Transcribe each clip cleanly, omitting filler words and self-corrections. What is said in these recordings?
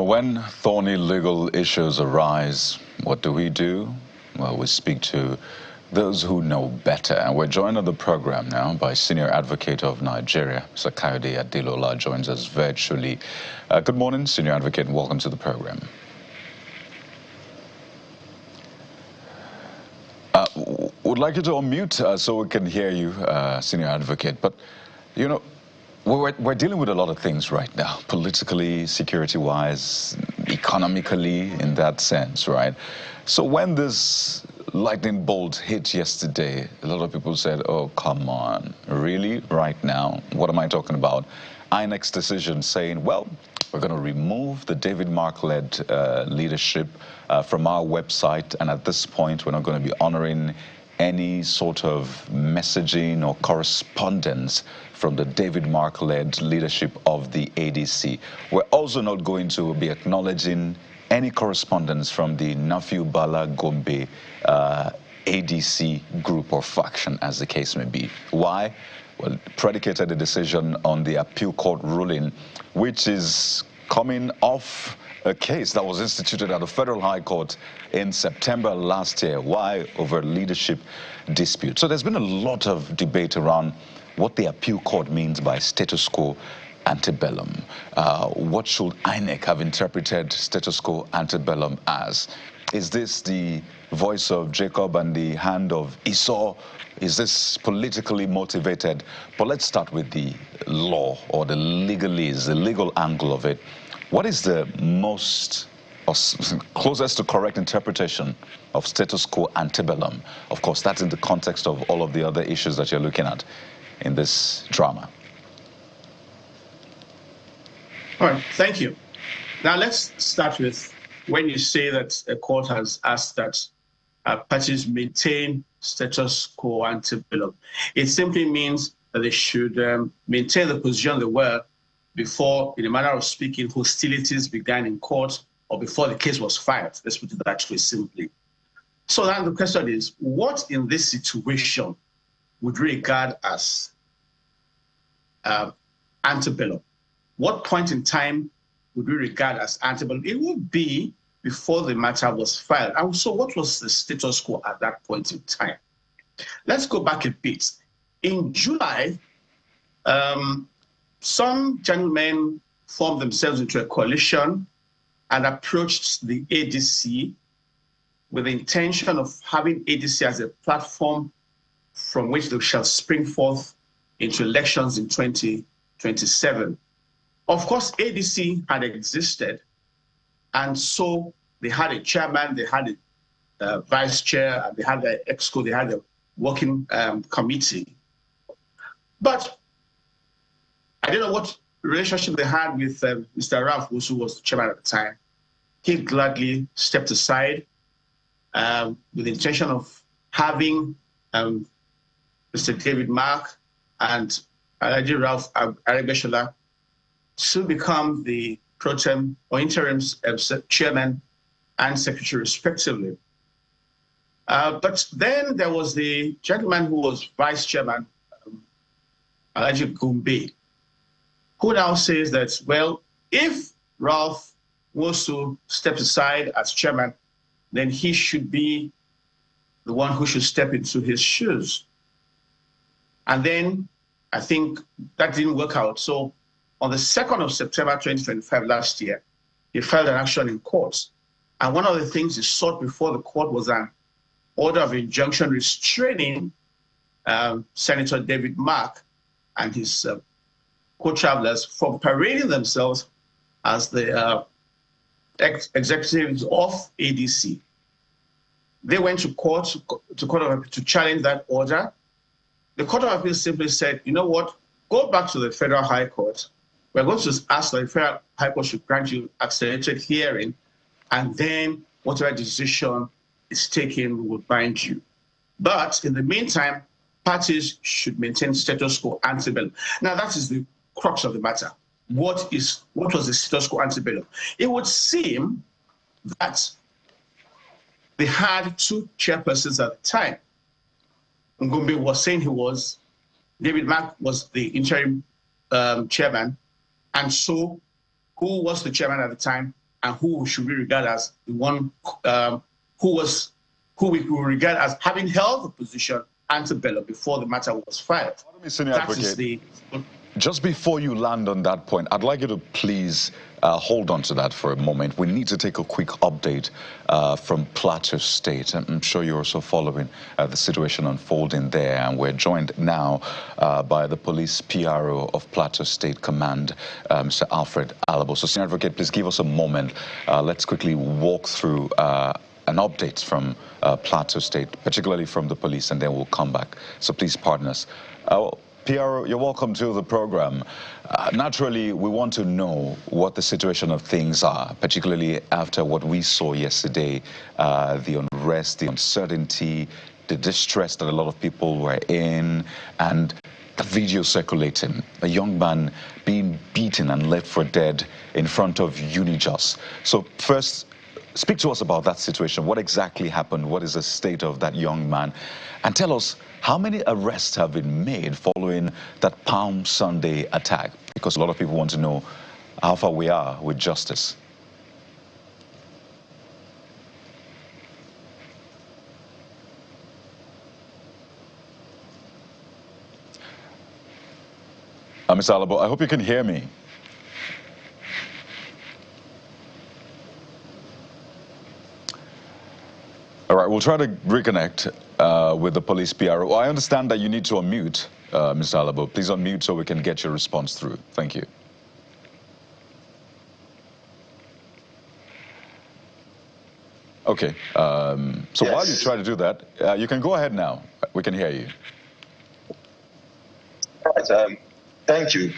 when thorny legal issues arise, what do? Well, we speak to those who know better. And we're joined on the program now by Senior Advocate of Nigeria, Mr. Kayode Adelola, joins us virtually. Good morning, Senior Advocate, and welcome to the program. Would like you to unmute so we can hear you, Senior Advocate. But, you know, we're dealing with a lot of things right now, politically, security-wise, economically, in that sense, right? So when this lightning bolt hit yesterday, a lot of people said, oh, come on, really, right now? What am I talking about? INEC's decision saying, well, we're going to remove the David Mark-led leadership from our website, and at this point, we're not going to be honoring any sort of messaging or correspondence from the David Mark-led leadership of the ADC. We're also not going to be acknowledging any correspondence from the Nafiu Bala Gombe ADC group or faction, as the case may be. Why? Well, predicated the decision on the appeal court ruling, which is coming off a case that was instituted at the Federal High Court in September last year. Why? Over leadership dispute. So there's been a lot of debate around what the appeal court means by status quo ante bellum. What should INEC have interpreted status quo ante bellum as? Is this the voice of Jacob and the hand of Esau? Is this politically motivated? But let's start with the law or the legalese, the legal angle of it. What is the most or closest to correct interpretation of status quo ante bellum? Of course, that's in the context of all of the other issues that you're looking at in this drama. All right, thank you. Now let's start with when you say that a court has asked that parties maintain status quo ante bellum. It simply means that they should maintain the position they were before, in a manner of speaking, hostilities began in court or before the case was filed. Let's put it that way simply. So then the question is, what in this situation would we regard as ante bellum? What point in time would we regard as ante bellum? It would be before the matter was filed. And so what was the status quo at that point in time? Let's go back a bit. In July, some gentlemen formed themselves into a coalition and approached the ADC with the intention of having ADC as a platform from which they shall spring forth into elections in 2027. Of course, ADC had existed, and so they had a chairman, they had a vice chair, and they had the exco, they had a working committee. But I don't know what relationship they had with Mr. Ralph, who was the chairman at the time. He gladly stepped aside with the intention of having Mr. David Mark and Alhaji Ralph Aregbesola to become the pro tem or interim chairman and secretary, respectively. But then there was the gentleman who was vice chairman, Alhaji Gombe, who now says that, well, if Ralph was to step aside as chairman, then he should be the one who should step into his shoes. And then I think that didn't work out. So on the 2nd of September 2025 last year, he filed an action in court. And one of the things he sought before the court was an order of injunction restraining Senator David Mark and his co-travelers from parading themselves as the executives of ADC. They went to court to challenge that order. The Court of Appeal simply said, you know what, go back to the Federal High Court. We're going to ask that the Federal High Court should grant you accelerated hearing, and then whatever decision is taken, we will bind you. But in the meantime, parties should maintain status quo ante bellum. Now, that is the crux of the matter. What was the status quo ante bellum? It would seem that they had two chairpersons at the time. Ngombe was saying he was, David Mark was the interim chairman, and so who was the chairman at the time? and who should we regard as the one who we could regard as having held the position ante bellum before the matter was filed. That is the. Just before you land on that point, I'd like you to please hold on to that for a moment. We need to take a quick update from Plateau State. I'm sure you're also following the situation unfolding there. And we're joined now by the police PRO of Plateau State Command, Mr. Alfred Alabo. So, Senior Advocate, please give us a moment. Let's quickly walk through an update from Plateau State, particularly from the police, and then we'll come back. So please pardon us. PRO, you're welcome to the program. Naturally, we want to know what the situation of things are, particularly after what we saw yesterday, the unrest, the uncertainty, the distress that a lot of people were in, and the video circulating, a young man being beaten and left for dead in front of Unijust. So first, speak to us about that situation. What exactly happened? What is the state of that young man? And tell us, how many arrests have been made following that Palm Sunday attack? Because a lot of people want to know how far we are with justice. Mr. Alabo, I hope you can hear me. All right, we'll try to reconnect with the police PRO. I understand that you need to unmute, Mr. Alabo. Please unmute so we can get your response through. Thank you. Okay, so yes. While you try to do that, you can go ahead now. We can hear you. All right, thank you.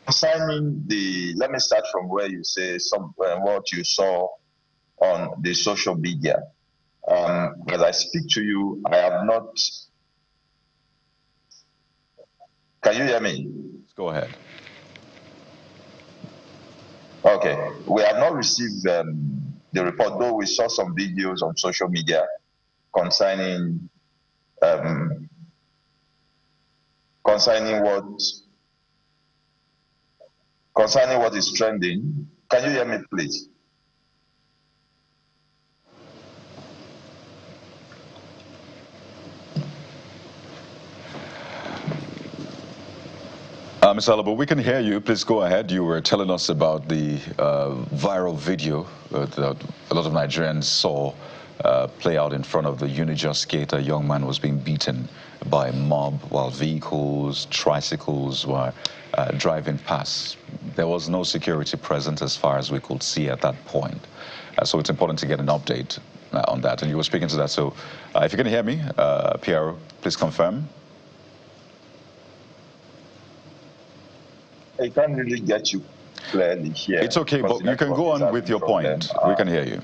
Concerning let me start from where you say what you saw on the social media. As I speak to you, I have not. Can you hear me? Go ahead. Okay. We have not received the report, though we saw some videos on social media concerning what is trending. Can you hear me, please? Ms. Alabo, we can hear you. Please go ahead. You were telling us about the viral video that a lot of Nigerians saw play out in front of the Unijust gate. A young man was being beaten by a mob while vehicles, tricycles were driving past. There was no security present as far as we could see at that point. So it's important to get an update on that. And you were speaking to that. So if you can hear me, PRO, please confirm. I can't really get you clearly here. It's okay, but you can go on with your point. We can hear you.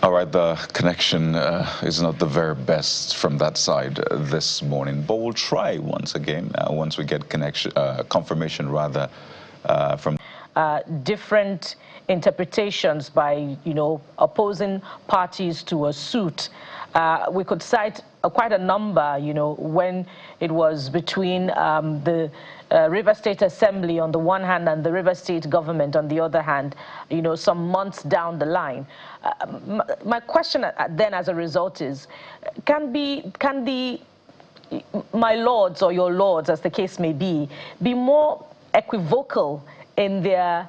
All right, the connection is not the very best from that side this morning, but we'll try once again once we get confirmation rather from different interpretations by opposing parties to a suit. We could cite quite a number, when it was between the River State Assembly on the one hand and the River State government on the other hand, some months down the line. My question then as a result is, can the my lords or your lords, as the case may be more equivocal in their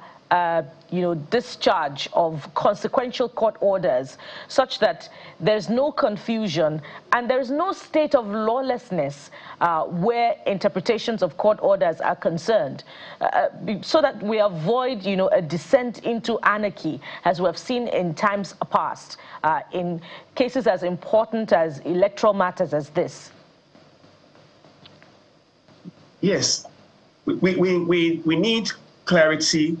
discharge of consequential court orders, such that there's no confusion and there's no state of lawlessness where interpretations of court orders are concerned, so that we avoid, a descent into anarchy, as we have seen in times past, in cases as important as electoral matters as this? Yes, we need clarity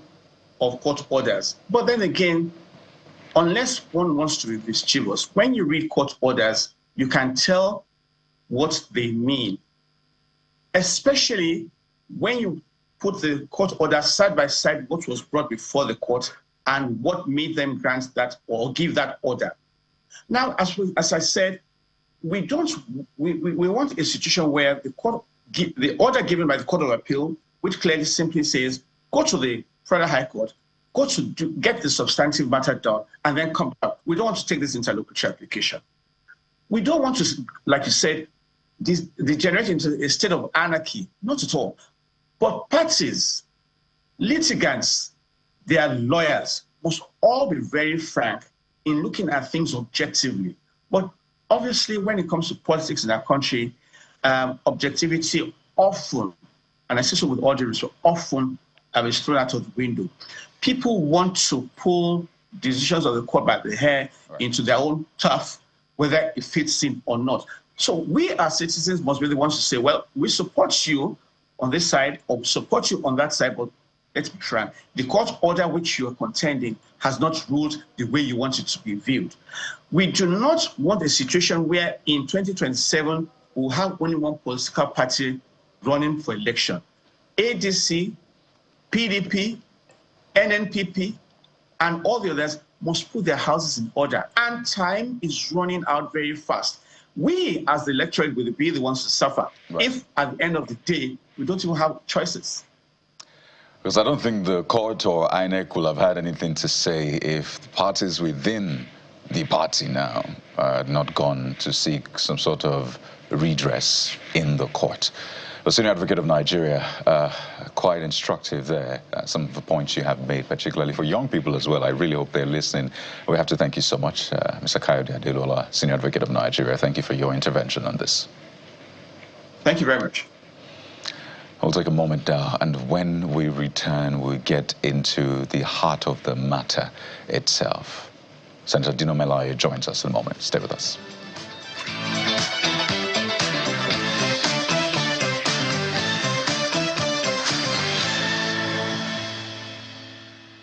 of court orders. But then again, unless one wants to be mischievous, when you read court orders, you can tell what they mean, especially when you put the court order side by side what was brought before the court and what made them grant that or give that order. Now, as I said, we want a situation where the order given by the Court of Appeal, which clearly simply says, go to the Federal High Court, get the substantive matter done, and then come back. We don't want to take this interlocutory application. We don't want to, like you said, degenerate into a state of anarchy. Not at all. But parties, litigants, their lawyers must all be very frank in looking at things objectively. But obviously, when it comes to politics in our country, objectivity often, and I say so with all due respect, often is thrown out of the window. People want to pull decisions of the court by the hair into their own turf, whether it fits in or not. So we as citizens must be the ones to say, well, we support you on this side or support you on that side, but let's be frank. The court order which you are contending has not ruled the way you want it to be viewed. We do not want a situation where in 2027 we'll have only one political party running for election. ADC, PDP, NNPP, and all the others must put their houses in order. And time is running out very fast. We, as the electorate, will be the ones to suffer if, at the end of the day, we don't even have choices. Because I don't think the court or INEC will have had anything to say if the parties within the party now are not gone to seek some sort of redress in the court. The Senior Advocate of Nigeria, quite instructive there, some of the points you have made, particularly for young people as well. I really hope they're listening. We have to thank you so much, Mr. Kayode Adelola, Senior Advocate of Nigeria. Thank you for your intervention on this. Thank you very much. We'll take a moment now, and when we return, we'll get into the heart of the matter itself. Senator Dino Melaye joins us in a moment. Stay with us.